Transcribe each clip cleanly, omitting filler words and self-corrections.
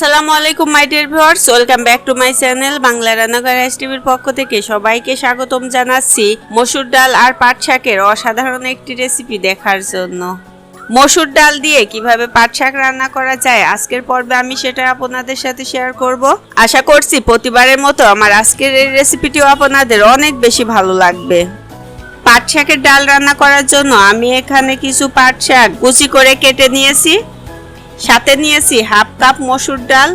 আসসালামু আলাইকুম my dear viewers, welcome back to my channel Bangla রান্নাঘর টিভির পক্ষ থেকে সবাইকে স্বাগতম জানাচ্ছি মসুর ডাল আর পাট শাকের অসাধারণ একটি রেসিপি দেখার জন্য। মসুর ডাল দিয়ে কিভাবে পাট শাক রান্না করা যায় আজকের পর্বে আমি সেটা আপনাদের সাথে শেয়ার করব। আশা করছি প্রতিবারের মতো আমার আজকের এই রেসিপিটিও আপনাদের অনেক বেশি ভালো লাগবে। পাট শাকের ডাল রান্না করার জন্য আমি এখানে কিছু পাট শাক কুচি করে কেটে নিয়েছি, সাথে নিয়েছি হাফ কাপ মসুর ডাল।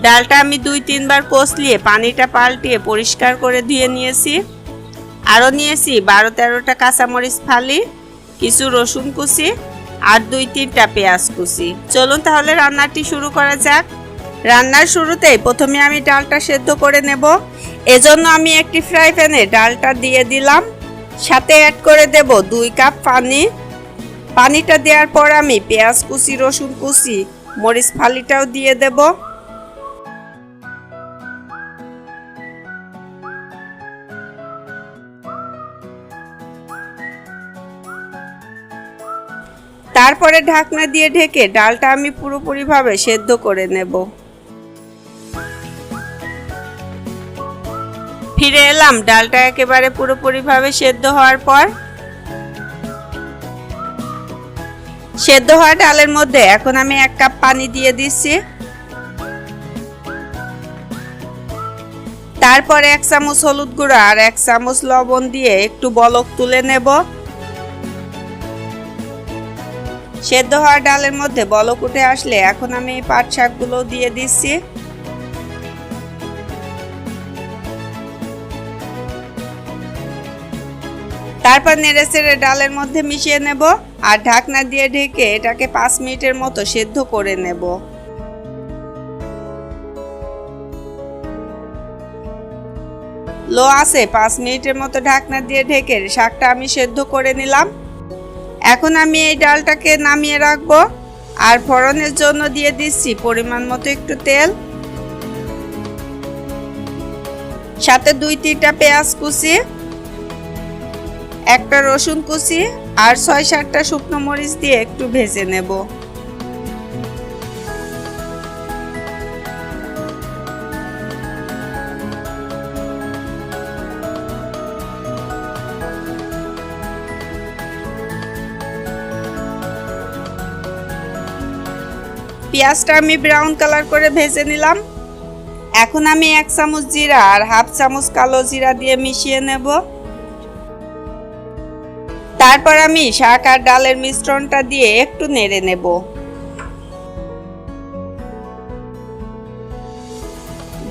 ডালটা আমি 2-3 বার কষলিয়ে পানিটা পাল্টিয়ে পরিষ্কার করে ধুয়ে নিয়েছি। আরও নিয়েছি 12-13টা কাঁচামরিচ ফালি, কিছু রসুন কুচি আর 2-3টা পেঁয়াজ কুচি। চলুন তাহলে রান্নাটি শুরু করা যাক। রান্নার শুরুতেই প্রথমে আমি ডালটা সেদ্ধ করে নেব। এজন্য আমি একটি ফ্রাই প্যানে ডালটা দিয়ে দিলাম, সাথে অ্যাড করে দেব 2 কাপ পানি। পানিটা দেওয়ার পর আমি পেঁয়াজ কুচি, রসুন কুচি, মরিচ ফালিটাও দিয়ে দেব। তারপরে ঢাকনা দিয়ে ঢেকে ডালটা আমি পুরোপুরিভাবে সেদ্ধ করে নেব। ফিরে এলাম ডালটা একেবারে পুরোপুরিভাবে সেদ্ধ হওয়ার পর। সেদ্ধ হওয়া ডালের মধ্যে এখন আমি 1 কাপ পানি দিয়ে দিচ্ছি। তারপরে 1 চামচ হলুদ গুঁড়া আর 1 চামচ লবণ দিয়ে একটু বলক তুলে নেব। সেদ্ধ হওয়া ডালের মধ্যে বলক উঠে আসলে এখন আমি এই পাট শাকগুলো দিয়ে দিচ্ছি। তারপর নেড়েচেড়ে ডালের মধ্যে মিশিয়ে নেব আর ঢাকনা দিয়ে ঢেকে এটাকে 5 মিনিটের মতো সেদ্ধ করে নেব। লো আছে 5 মিনিটের মতো ঢাকনা দিয়ে ঢেকে শাকটা আমি সেদ্ধ করে নিলাম। এখন আমি এই ডালটাকে নামিয়ে রাখবো আর ফোড়নের জন্য দিয়ে দিচ্ছি পরিমাণ মতো একটু তেল, সাথে 2-3টা পেঁয়াজ কুচি, 1টা রসুন কুচি আর 6-7টা শুকনো মরিচ দিয়ে একটু ভেজে নেব। পেঁয়াজটা আমি ব্রাউন কালার করে ভেজে নিলাম। এখন আমি 1 চামচ জিরা আর হাফ চামচ কালো জিরা দিয়ে মিশিয়ে নেব। তারপর আমি শাক আর ডালের মিশ্রণটা দিয়ে একটু নেড়ে নেব।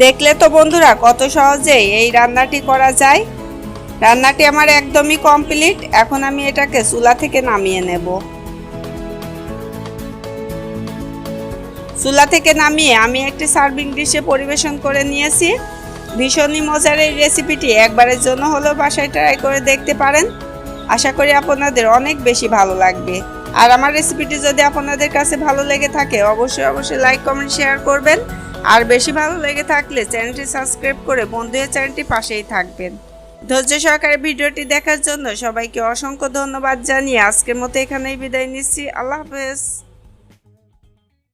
দেখলে তো বন্ধুরা কত সহজেই এই রান্নাটি করা যায়। রান্নাটি আমার একদমই কমপ্লিট। এখন আমি এটাকে চুলা থেকে নামিয়ে নেব। চুলা থেকে নামিয়ে আমি একটি সার্ভিং ডিশে পরিবেশন করে নিয়েছি। ভীষণই মজার এই রেসিপিটি একবারের জন্য হলেও বাসায় ট্রাই করে দেখতে পারেন। আশা করি আপনাদের অনেক বেশি ভালো লাগবে। আর আমার রেসিপিটি যদি আপনাদের কাছে ভালো লেগে থাকে অবশ্যই লাইক, কমেন্ট, শেয়ার করবেন। আর বেশি ভালো লেগে থাকলে চ্যানেলটি সাবস্ক্রাইব করে বন্ধুদের চ্যানেলটি পাশেই থাকবেন। ধৈর্য সহকারে ভিডিওটি দেখার জন্য সবাইকে অসংখ্য ধন্যবাদ জানিয়ে আজকের মতো এখানেই বিদায় নিচ্ছি। আল্লাহ হাফেজ।